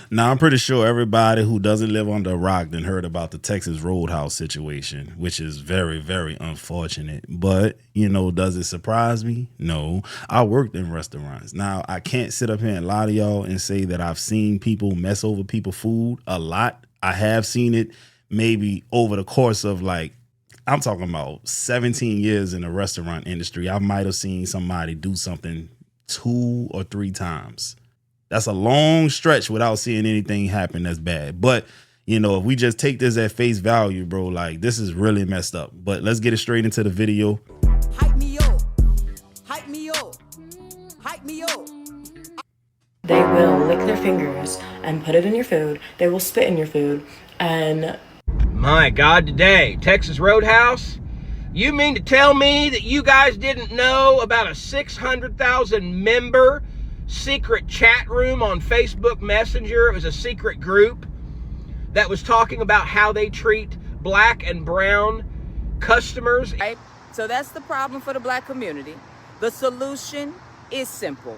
Now, I'm pretty sure everybody who doesn't live under a rock then heard about the Texas Roadhouse situation, which is very, very unfortunate. But, does it surprise me? No. I worked in restaurants. Now, I can't sit up here and lie to y'all and say that I've seen people mess over people's food a lot. I have seen it maybe over the course of I'm talking about 17 years in the restaurant industry. I might have seen somebody do something 2 or 3 times. That's a long stretch without seeing anything happen that's bad. But, if we just take this at face value, bro, this is really messed up. But let's get it straight into the video. Hype me up. Hype me up. Hype me up. They will lick their fingers and put it in your food. They will spit in your food. And my God, today, Texas Roadhouse? You mean to tell me that you guys didn't know about a 600,000 member secret chat room on Facebook Messenger? It was a secret group that was talking about how they treat black and brown customers. Right? So that's the problem for the black community. The solution is simple.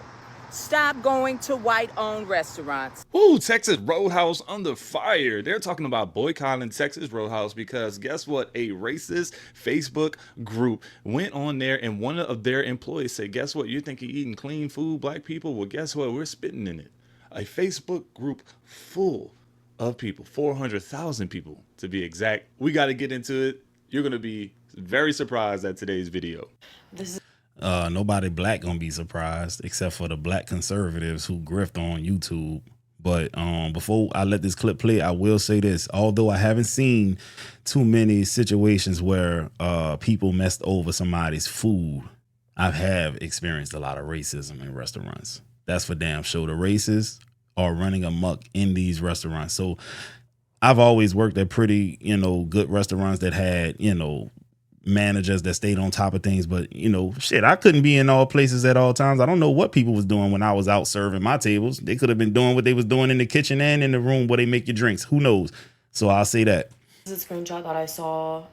Stop going to white-owned restaurants. Ooh, Texas Roadhouse under fire. They're talking about boycotting Texas Roadhouse because guess what? A racist Facebook group went on there and one of their employees said, guess what? You think you're eating clean food, black people? Well, guess what? We're spitting in it. A Facebook group full of people, 400,000 people to be exact. We got to get into it. You're going to be very surprised at today's video. this is Nobody black gonna be surprised except for the black conservatives who grift on YouTube. But before I let this clip play, I will say this. Although I haven't seen too many situations where people messed over somebody's food, I have experienced a lot of racism in restaurants. That's for damn sure. The racists are running amok in these restaurants. So I've always worked at pretty, good restaurants that had, managers that stayed on top of things. But, I couldn't be in all places at all times. I don't know what people was doing when I was out serving my tables. They could have been doing what they was doing in the kitchen and in the room where they make your drinks. Who knows? So I'll say that. is a screenshot that I saw.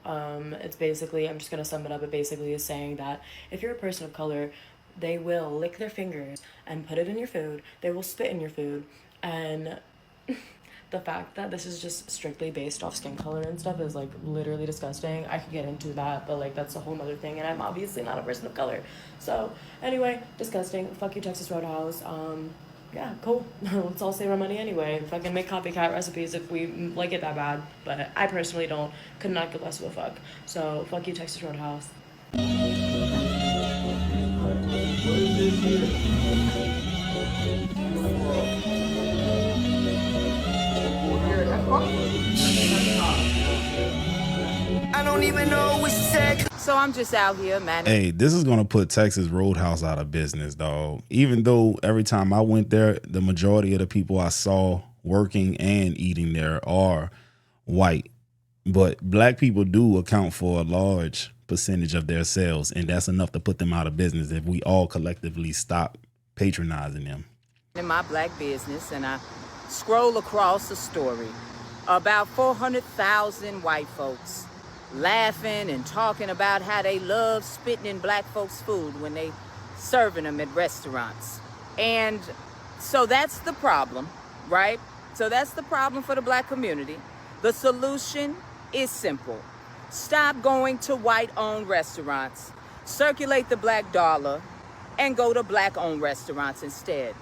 It's basically, I'm just going to sum it up. It basically is saying that if you're a person of color, they will lick their fingers and put it in your food. They will spit in your food. And the fact that this is just strictly based off skin color and stuff is literally disgusting. I could get into that, but that's a whole other thing, and I'm obviously not a person of color. So anyway, disgusting. Fuck you, Texas Roadhouse. Yeah, cool. Let's all save our money anyway. Fucking make copycat recipes if we like it that bad. But I personally don't. Could not give less of a fuck. So fuck you, Texas Roadhouse. I don't even know what she said. So I'm just out here, man. Hey, this is going to put Texas Roadhouse out of business, dog. Even though every time I went there, the majority of the people I saw working and eating there are white. But black people do account for a large percentage of their sales, and that's enough to put them out of business if we all collectively stop patronizing them. In my black business, and I scroll across a story about 400,000 white folks laughing and talking about how they love spitting in black folks' food when they serving them at restaurants. And so that's the problem, right? So that's the problem for the black community. The solution is simple. Stop going to white-owned restaurants, circulate the black dollar, and go to black-owned restaurants instead.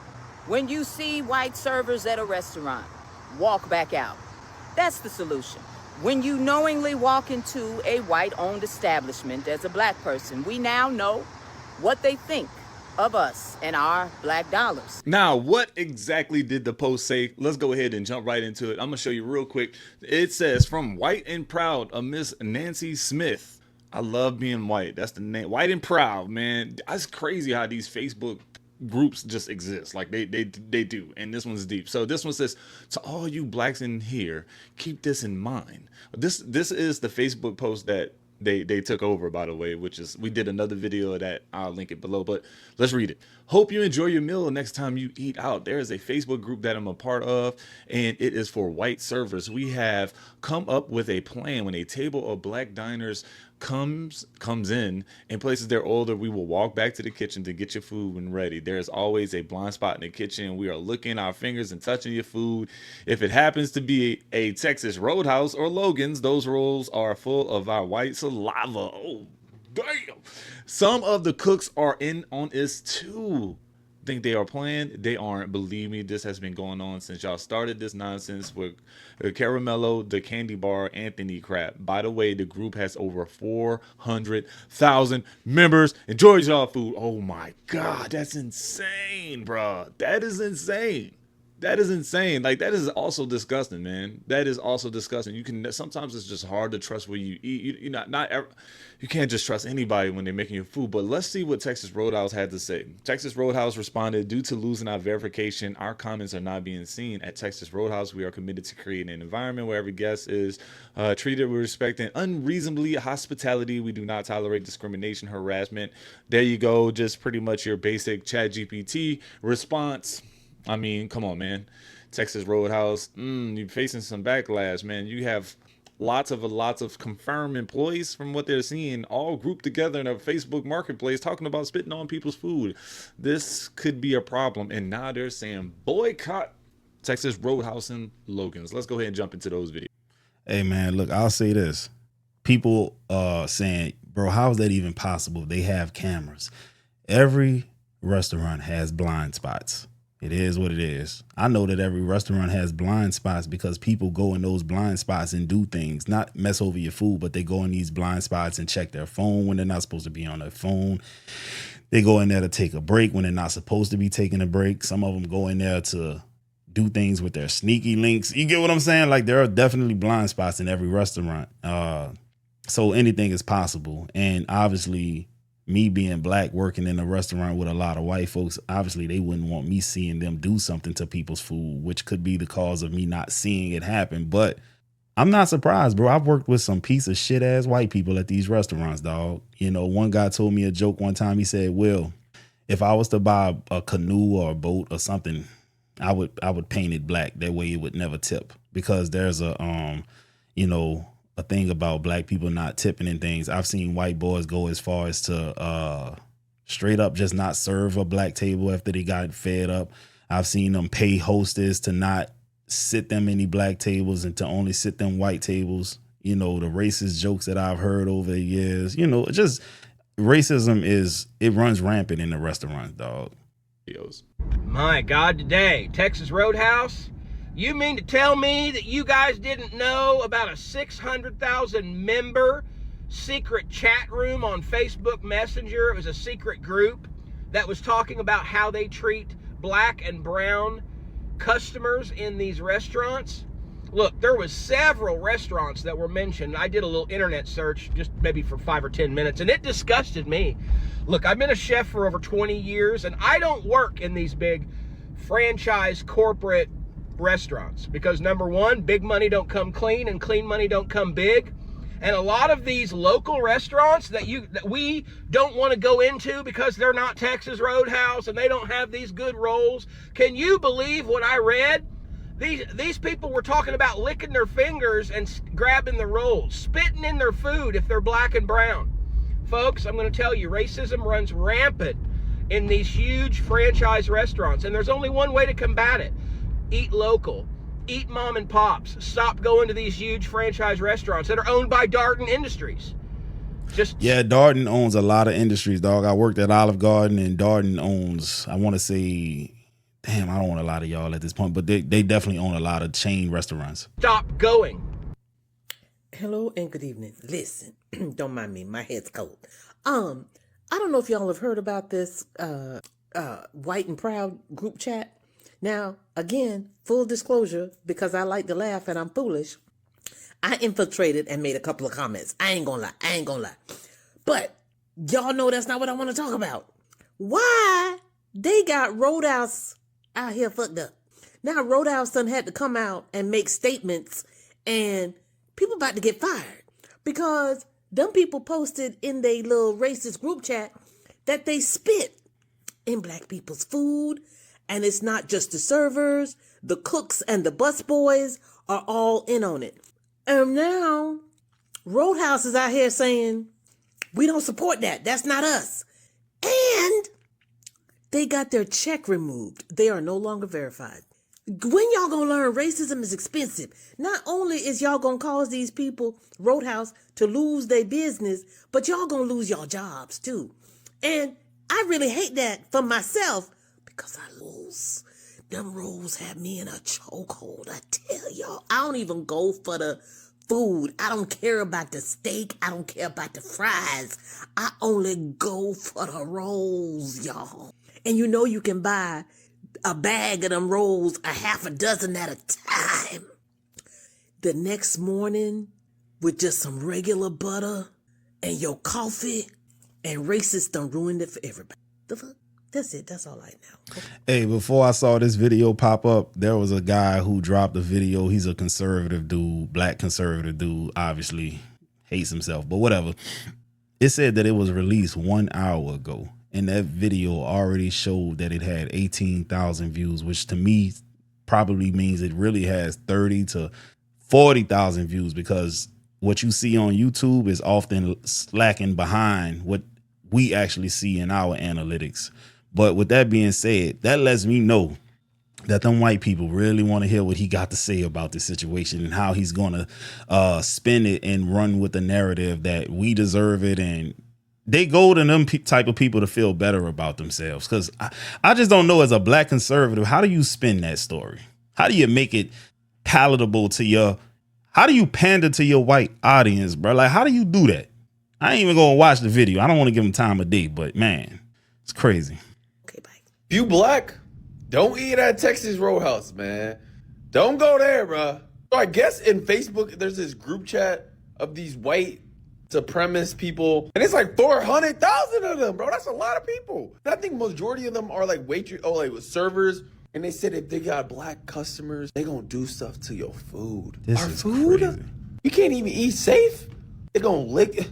When you see white servers at a restaurant, walk back out. That's the solution. When you knowingly walk into a white-owned establishment as a black person, we now know what they think of us and our black dollars. Now, what exactly did the post say? Let's go ahead and jump right into it. I'm gonna show you real quick. It says, from White and Proud, a Miss Nancy Smith. I love being white. That's the name. White and Proud, man. That's crazy how these Facebook groups just exist. Like they do. And this one's deep. So this one says, to all you blacks in here, keep this in mind. This is the Facebook post that they took over, by the way, which is, we did another video of that. I'll link it below, but let's read it. Hope you enjoy your meal next time you eat out. There is a Facebook group that I'm a part of, and it is for white servers. We have come up with a plan when a table of black diners comes in places their order, we will walk back to the kitchen to get your food when ready. There's always a blind spot in the kitchen. We are licking our fingers and touching your food. If it happens to be a Texas Roadhouse or Logan's, those rolls are full of our white saliva. Oh, damn. Some of the cooks are in on this too. Think they are playing? They aren't. Believe me, this has been going on since y'all started this nonsense with Caramello, the candy bar, Anthony crap. By the way, the group has over 400,000 members. Enjoy y'all food. Oh my God, that's insane, bro. That is insane. That is insane. Like, that is also disgusting, man. That is also disgusting. You can sometimes it's just hard to trust where you eat. You can't just trust anybody when they're making your food. But let's see what Texas Roadhouse had to say. Texas Roadhouse responded, due to losing our verification, our comments are not being seen. At Texas Roadhouse, we are committed to creating an environment where every guest is treated with respect and unreasonably hospitality. We do not tolerate discrimination, harassment. There you go. Just pretty much your basic ChatGPT response. I mean, come on, man. Texas Roadhouse, you're facing some backlash, man. You have lots of confirmed employees from what they're seeing, all grouped together in a Facebook marketplace talking about spitting on people's food. This could be a problem, and now they're saying boycott Texas Roadhouse and Logan's. Let's go ahead and jump into those videos. Hey, man, look, I'll say this. People saying, bro, how is that even possible? They have cameras. Every restaurant has blind spots. It is what it is. I know that every restaurant has blind spots because people go in those blind spots and do things, not mess over your food, but they go in these blind spots and check their phone when they're not supposed to be on their phone. They go in there to take a break when they're not supposed to be taking a break. Some of them go in there to do things with their sneaky links. You get what I'm saying? Like, there are definitely blind spots in every restaurant. So anything is possible. And obviously, me being black, working in a restaurant with a lot of white folks, obviously they wouldn't want me seeing them do something to people's food, which could be the cause of me not seeing it happen. But I'm not surprised, bro. I've worked with some piece of shit ass white people at these restaurants, dog. You know, one guy told me a joke one time. He said, Will, if I was to buy a canoe or a boat or something, I would paint it black. That way it would never tip, because there's a thing about black people not tipping and things. I've seen white boys go as far as to straight up just not serve a black table after they got fed up. I've seen them pay hostess to not sit them any black tables and to only sit them white tables. You know, the racist jokes that I've heard over the years, you know, just racism it runs rampant in the restaurants, dog. My God, today, Texas Roadhouse. You mean to tell me that you guys didn't know about a 600,000 member secret chat room on Facebook Messenger? It was a secret group that was talking about how they treat black and brown customers in these restaurants. Look, there was several restaurants that were mentioned. I did a little internet search just maybe for 5 or 10 minutes, and it disgusted me. Look, I've been a chef for over 20 years, and I don't work in these big franchise corporate restaurants because, number one, big money don't come clean and clean money don't come big. And a lot of these local restaurants that we don't want to go into because they're not Texas Roadhouse and they don't have these good rolls. Can you believe what I read? These people were talking about licking their fingers and grabbing the rolls, spitting in their food if they're black and brown. Folks, I'm going to tell you, racism runs rampant in these huge franchise restaurants, and there's only one way to combat it. Eat local. Eat mom and pops. Stop going to these huge franchise restaurants that are owned by Darden Industries. Yeah, Darden owns a lot of industries, dog. I worked at Olive Garden, and Darden owns, I want to say, damn, I don't want a lot of y'all at this point, but they definitely own a lot of chain restaurants. Stop going. Hello and good evening. Listen, don't mind me, my head's cold. I don't know if y'all have heard about this White and Proud group chat. Now, again, full disclosure, because I like to laugh and I'm foolish, I infiltrated and made a couple of comments. I ain't gonna lie. But y'all know that's not what I want to talk about. Why they got Roadhouse out here fucked up. Now Roadhouse done had to come out and make statements, and people about to get fired because them people posted in their little racist group chat that they spit in black people's food. And it's not just the servers, the cooks and the busboys are all in on it. And now Roadhouse is out here saying, we don't support that. That's not us. And they got their check removed. They are no longer verified. When y'all gonna learn racism is expensive? Not only is y'all gonna cause these people, Roadhouse, to lose their business, but y'all gonna lose y'all jobs too. And I really hate that for myself because I lose. Them rules have me in a chokehold. I tell y'all, I don't even go for the food. I don't care about the steak. I don't care about the fries. I only go for the rolls, y'all. And you know you can buy a bag of them rolls, a half a dozen at a time. The next morning, with just some regular butter and your coffee, and racists done ruined it for everybody. The fuck? That's it. That's all I know. Hey, before I saw this video pop up, there was a guy who dropped a video. He's a conservative dude, black conservative dude, obviously hates himself, but whatever. It said that it was released 1 hour ago, and that video already showed that it had 18,000 views, which to me probably means it really has 30 to 40,000 views, because what you see on YouTube is often slacking behind what we actually see in our analytics. But with that being said, that lets me know that them white people really want to hear what he got to say about this situation and how he's going to spin it and run with the narrative that we deserve it. And they go to them type of people to feel better about themselves. Because I just don't know, as a black conservative, how do you spin that story? How do you make it palatable to how do you pander to your white audience, bro? Like, how do you do that? I ain't even going to watch the video. I don't want to give them time of day, but man, it's crazy. Okay, bye. If you black, don't eat at Texas Roadhouse, man. Don't go there, bro. So I guess in Facebook, there's this group chat of these white supremacist people, and it's like 400,000 of them, bro. That's a lot of people. And I think majority of them are like servers. And they said if they got black customers, they gonna do stuff to your food. This Our is food? crazy. You can't even eat safe. They gonna lick it.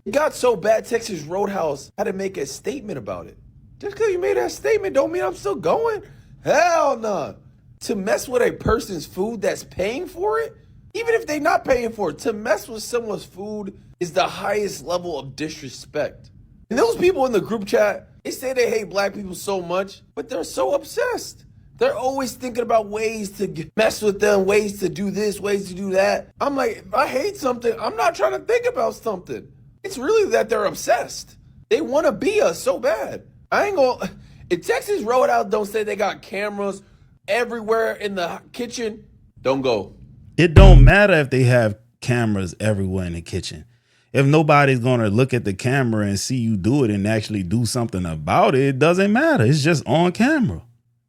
It got so bad, Texas Roadhouse had to make a statement about it. Just because you made that statement don't mean I'm still going. Hell no. To mess with a person's food that's paying for it, even if they're not paying for it, to mess with someone's food is the highest level of disrespect. And those people in the group chat, they say they hate black people so much, but they're so obsessed. They're always thinking about ways to mess with them, ways to do this, ways to do that. I'm like, if I hate something, I'm not trying to think about something. It's really that they're obsessed. They want to be us so bad. I ain't gonna, if Texas Roadhouse don't say they got cameras everywhere in the kitchen, don't go. It don't matter if they have cameras everywhere in the kitchen. If nobody's going to look at the camera and see you do it and actually do something about it, it doesn't matter. It's just on camera.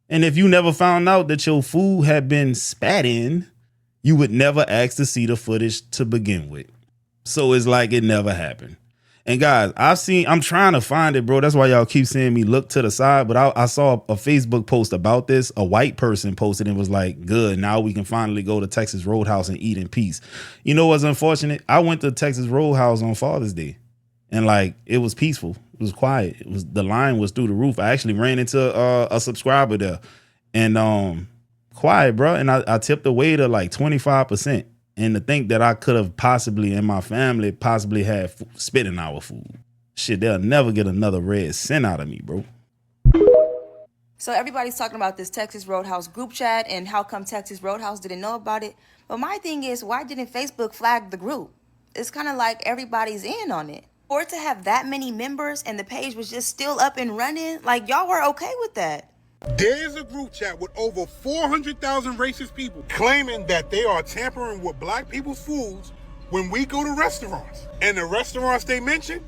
And if you never found out that your food had been spat in, you would never ask to see the footage to begin with. So it's like it never happened. And guys, I'm trying to find it, bro. That's why y'all keep seeing me look to the side. But I saw a Facebook post about this. A white person posted and was like, good, now we can finally go to Texas Roadhouse and eat in peace. You know what's unfortunate? I went to Texas Roadhouse on Father's Day. And like, it was peaceful. It was quiet. The line was through the roof. I actually ran into a subscriber there, and quiet, bro. And I tipped the waiter like 25%. And to think that I could have possibly, in my family, possibly had spit in our food. Shit, they'll never get another red cent out of me, bro. So everybody's talking about this Texas Roadhouse group chat and how come Texas Roadhouse didn't know about it. But my thing is, why didn't Facebook flag the group? It's kind of like everybody's in on it. For it to have that many members and the page was just still up and running, like y'all were okay with that. There's a group chat with over 400,000 racist people claiming that they are tampering with black people's foods when we go to restaurants. And the restaurants they mention,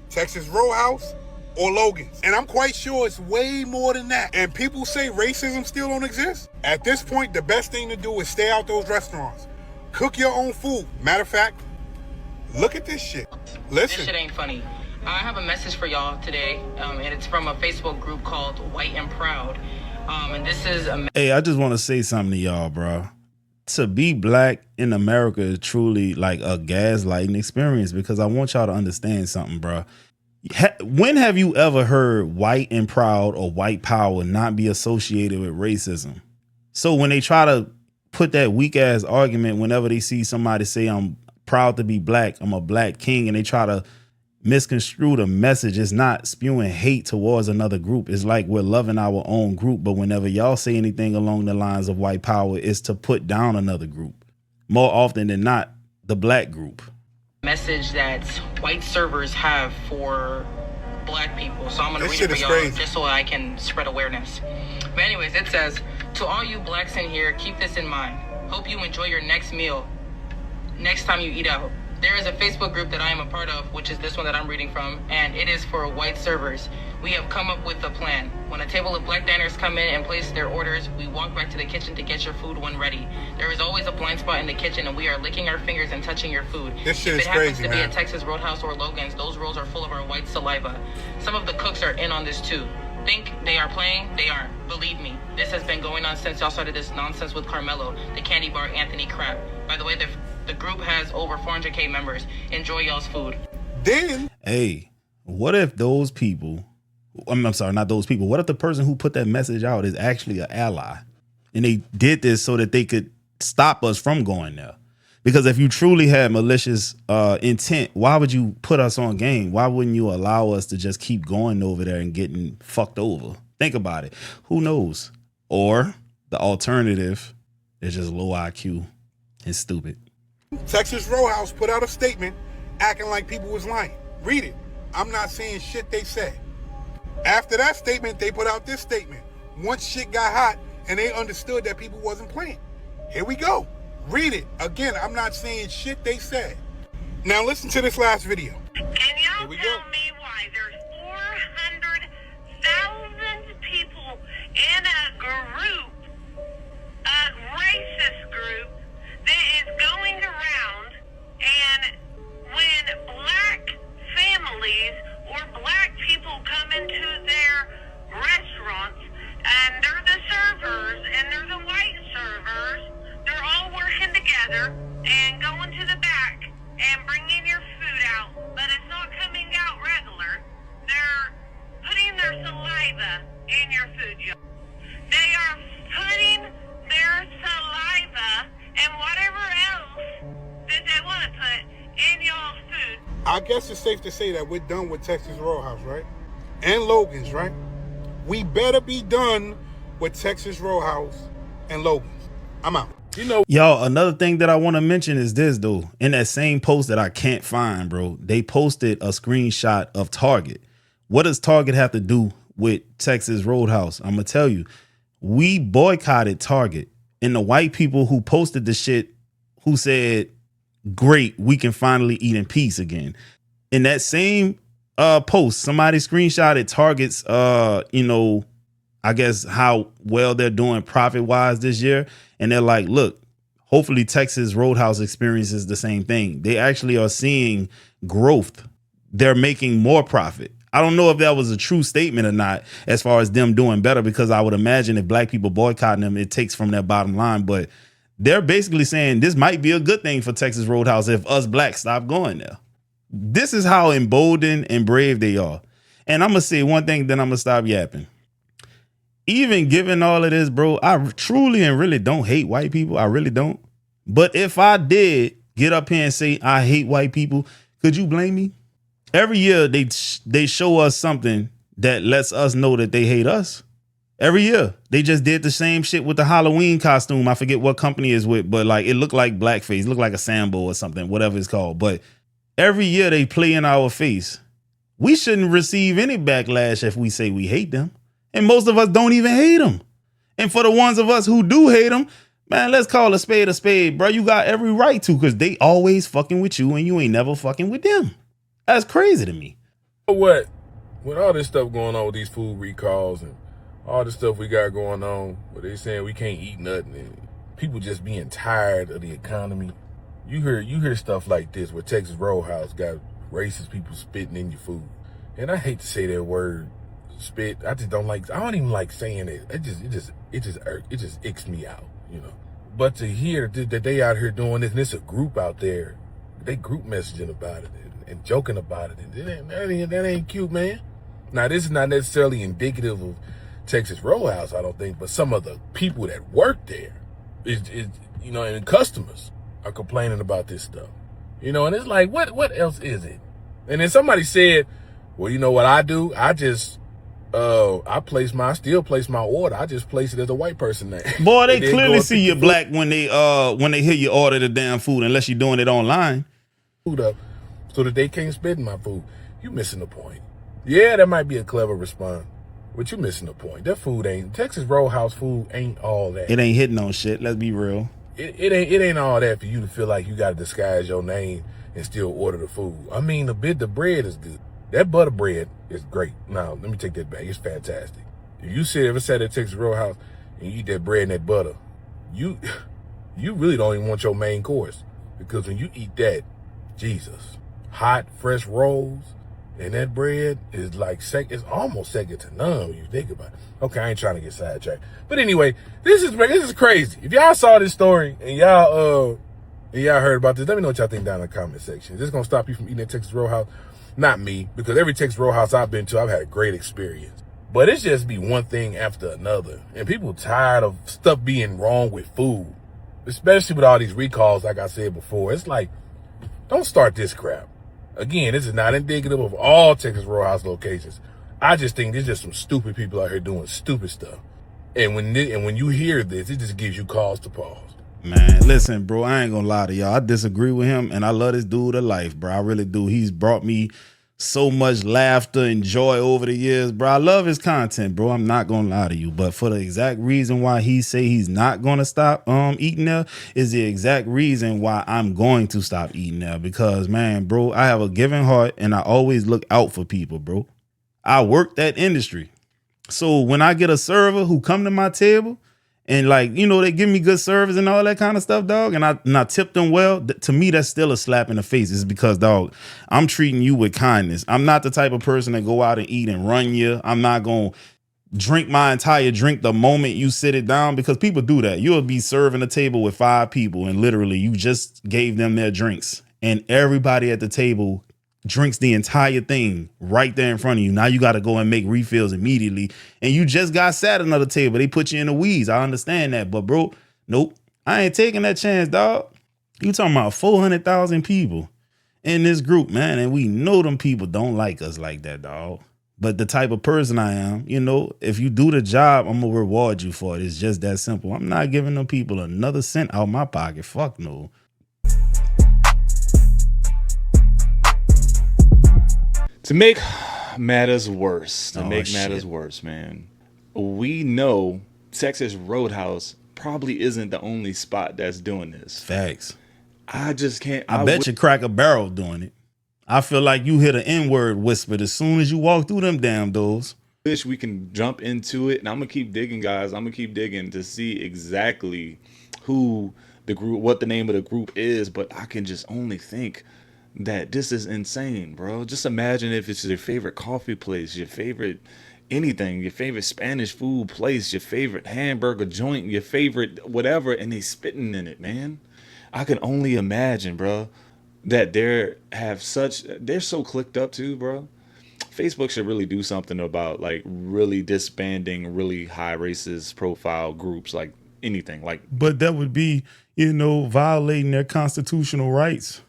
Texas Roadhouse or Logan's. And I'm quite sure it's way more than that. And people say racism still don't exist. At this point, the best thing to do is stay out those restaurants. Cook your own food. Matter of fact, look at this shit. Listen. This shit ain't funny. I have a message for y'all today, and it's from a Facebook group called White and Proud. And this is a... Hey, I just want to say something to y'all, bro. To be black in America is truly like a gaslighting experience, because I want y'all to understand something, bro. When have you ever heard white and proud or white power not be associated with racism? So when they try to put that weak ass argument whenever they see somebody say I'm proud to be black. I'm a black king. And they try to misconstrue the message. It's not spewing hate towards another group. It's like we're loving our own group. But whenever y'all say anything along the lines of white power, it's to put down another group. More often than not, the black group. Message that white servers have for black people. So I'm going to read it for y'all crazy. just so I can spread awareness. But anyways, it says, to all you blacks in here, keep this in mind. Hope you enjoy your next meal next time you eat out. There is a Facebook group that I am a part of, which is this one that I'm reading from, and it is for white servers. We have come up with a plan. When a table of black diners come in and place their orders, we walk back to the kitchen to get your food when ready. There is always a blind spot in the kitchen, and we are licking our fingers and touching your food. This shit if is it happens crazy, to be man. at Texas Roadhouse or Logan's, those rolls are full of our white saliva. Some of the cooks are in on this too. Think they are playing? They aren't. Believe me, this has been going on since y'all started this nonsense with Carmelo, the candy bar Anthony crap. By the way, the group has over 400K members. Enjoy y'all's food. Then, Hey, what if those people, I'm sorry, not those people. What if the person who put that message out is actually an ally? And they did this so that they could stop us from going there. Because if you truly had malicious intent, why would you put us on game? Why wouldn't you allow us to just keep going over there and getting fucked over? Think about it. Who knows? Or the alternative is just low IQ and stupid. Texas Roadhouse put out a statement acting like people was lying. Read it. I'm not saying shit they said. After that statement, they put out this statement. Once shit got hot and they understood that people wasn't playing. Here we go. Read it. Again, I'm not saying shit they said. Now listen to this last video. Can y'all tell me why there's 400,000 people in a group, a racist group, that is going around, and when black families or black people come into their restaurants, and they're the servers, and they're the white servers, they're all working together and going to the back and bringing your food out, but it's not coming out regular. They're putting their saliva in your food, y'all. They are putting their saliva and whatever else that they want to put in y'all's food. I guess it's safe to say that we're done with Texas Roadhouse, right? And Logan's, right? We better be done with Texas Roadhouse and Logan's. I'm out. Y'all, another thing that I want to mention is this, though. In that same post that I can't find, bro, they posted a screenshot of Target. What does Target have to do with Texas Roadhouse? I'm going to tell you. We boycotted Target. And the white people who posted the shit who said, great, we can finally eat in peace again. In that same post, somebody screenshotted Target's, I guess how well they're doing profit wise this year. And they're like, look, hopefully Texas Roadhouse experiences the same thing. They actually are seeing growth. They're making more profit. I don't know if that was a true statement or not as far as them doing better, because I would imagine if black people boycotting them, it takes from their bottom line. But they're basically saying this might be a good thing for Texas Roadhouse if us blacks stop going there. This is how emboldened and brave they are. And I'm going to say one thing, then I'm going to stop yapping. Even given all of this, bro, I truly and really don't hate white people. I really don't. But if I did get up here and say I hate white people, could you blame me? Every year they show us something that lets us know that they hate us. Every year. They just did the same shit with the Halloween costume. I forget what company it's with, but like it looked like blackface, looked like a Sambo or something, whatever it's called. But every year they play in our face. We shouldn't receive any backlash if we say we hate them. And most of us don't even hate them. And for the ones of us who do hate them, man, let's call a spade, bro. You got every right to, because they always fucking with you and you ain't never fucking with them. That's crazy to me. What? With all this stuff going on with these food recalls and all the stuff we got going on, where they saying we can't eat nothing and people just being tired of the economy. You hear stuff like this where Texas Roadhouse got racist people spitting in your food. And I hate to say that word, spit. I don't even like saying it. It just icks me out, you know. But to hear that they out here doing this, and it's a group out there, they group messaging about it and joking about it, and that ain't cute, man. Now, this is not necessarily indicative of Texas Roadhouse, I don't think, but some of the people that work there and customers are complaining about this stuff. You know, and it's like, what else is it? And then somebody said, well, you know what I do? I just, I still place my order. I just place it as a white person name. Boy, they clearly see you're black when they hear you order the damn food, unless you're doing it online. Food up so that they can't spit in my food. You missing the point. Yeah, that might be a clever response, but you missing the point. That food ain't, Texas Roadhouse food ain't all that. It ain't hitting on shit. Let's be real. It ain't all that for you to feel like you got to disguise your name and still order the food. I mean, the bread is good. That butter bread is great. Now, let me take that back. It's fantastic. If you ever sat at Texas Roadhouse and you eat that bread and that butter, you really don't even want your main course, because when you eat that, Jesus, hot, fresh rolls and that bread is like it's almost second to none when you think about it. Okay, I ain't trying to get sidetracked, but anyway, this is crazy. If y'all saw this story and y'all heard about this, let me know what y'all think down in the comment section. Is this gonna stop you from eating at Texas Roadhouse? Not me, because every Texas Roadhouse I've been to, I've had a great experience. But it's just be one thing after another, and people tired of stuff being wrong with food, especially with all these recalls. Like I said before, it's like, don't start this crap. Again, this is not indicative of all Texas Roadhouse locations. I just think there's just some stupid people out here doing stupid stuff. And when you hear this, it just gives you cause to pause. Man, listen, bro, I ain't gonna lie to y'all. I disagree with him, and I love this dude to life, bro. I really do. He's brought me so much laughter and joy over the years, bro. I love his content, bro. I'm not gonna lie to you. But for the exact reason why he say he's not gonna stop eating there is the exact reason why I'm going to stop eating there. Because, man, bro, I have a giving heart, and I always look out for people, bro. I work that industry. So when I get a server who come to my table and, like, you know, they give me good service and all that kind of stuff, dog, and I tip them well, to me, that's still a slap in the face. It's because, dog, I'm treating you with kindness. I'm not the type of person that go out and eat and run you. I'm not going to drink my entire drink the moment you sit it down, because people do that. You'll be serving a table with 5 people and literally you just gave them their drinks, and everybody at the table drinks the entire thing right there in front of you. Now you got to go and make refills immediately, and you just got sat at another table. They put you in the weeds. I understand that, but bro, nope, I ain't taking that chance, dog. You talking about 400,000 people in this group, man, and we know them people don't like us like that, dog. But the type of person I am, you know, if you do the job, I'm gonna reward you for it. It's just that simple. I'm not giving them people another cent out my pocket. Fuck no. To make matters worse, man, we know Texas Roadhouse probably isn't the only spot that's doing this. Facts. I just can't. I bet you Cracker Barrel doing it. I feel like you hit an N-word whispered as soon as you walk through them damn doors. Wish we can jump into it, and I'm gonna keep digging, guys. I'm gonna keep digging to see exactly who the group, what the name of the group is. But I can just only think that this is insane, bro. Just imagine if it's your favorite coffee place, your favorite anything, your favorite Spanish food place, your favorite hamburger joint, your favorite whatever, and they spitting in it, man. I can only imagine, bro, that they're so clicked up too, bro. Facebook should really do something about, like, really disbanding really high racist profile groups, like anything, like. But that would be, you know, violating their constitutional rights.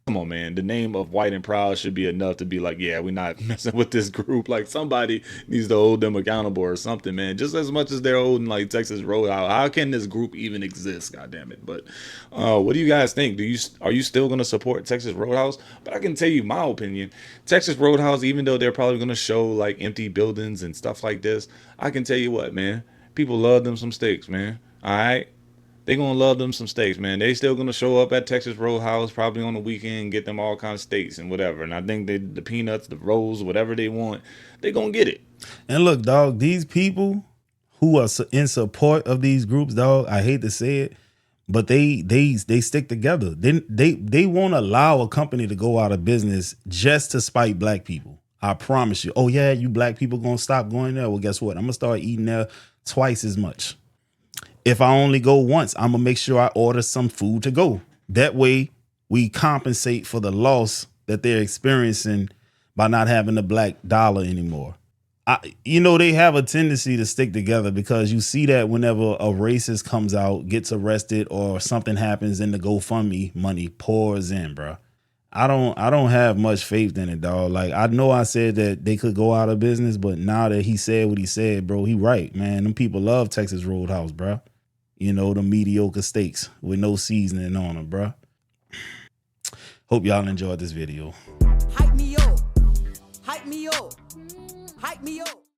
Come on, man. The name of White and Proud should be enough to be like, yeah, we're not messing with this group. Like, somebody needs to hold them accountable or something, man. Just as much as they're holding, like, Texas Roadhouse. How can this group even exist? God damn it. But what do you guys think? Are you still going to support Texas Roadhouse? But I can tell you my opinion. Texas Roadhouse, even though they're probably going to show, like, empty buildings and stuff like this, I can tell you what, man. People love them some steaks, man. All right? They gonna love them some steaks, man. They still gonna show up at Texas Roadhouse probably on the weekend, get them all kinds of steaks and whatever. And I think the peanuts, the rolls, whatever they want, they gonna get it. And look, dog, these people who are in support of these groups, dog, I hate to say it, but they stick together. They won't allow a company to go out of business just to spite black people. I promise you. Oh yeah, you black people gonna stop going there? Well, guess what? I'm gonna start eating there twice as much. If I only go once, I'm going to make sure I order some food to go. That way, we compensate for the loss that they're experiencing by not having the black dollar anymore. They have a tendency to stick together, because you see that whenever a racist comes out, gets arrested, or something happens, and the GoFundMe money pours in, bro. I don't have much faith in it, dog. Like, I know I said that they could go out of business, but now that he said what he said, bro, he right, man. Them people love Texas Roadhouse, bro. You know, the mediocre steaks with no seasoning on them, bro. Hope y'all enjoyed this video. Hype me up. Hype me up. Hype me up.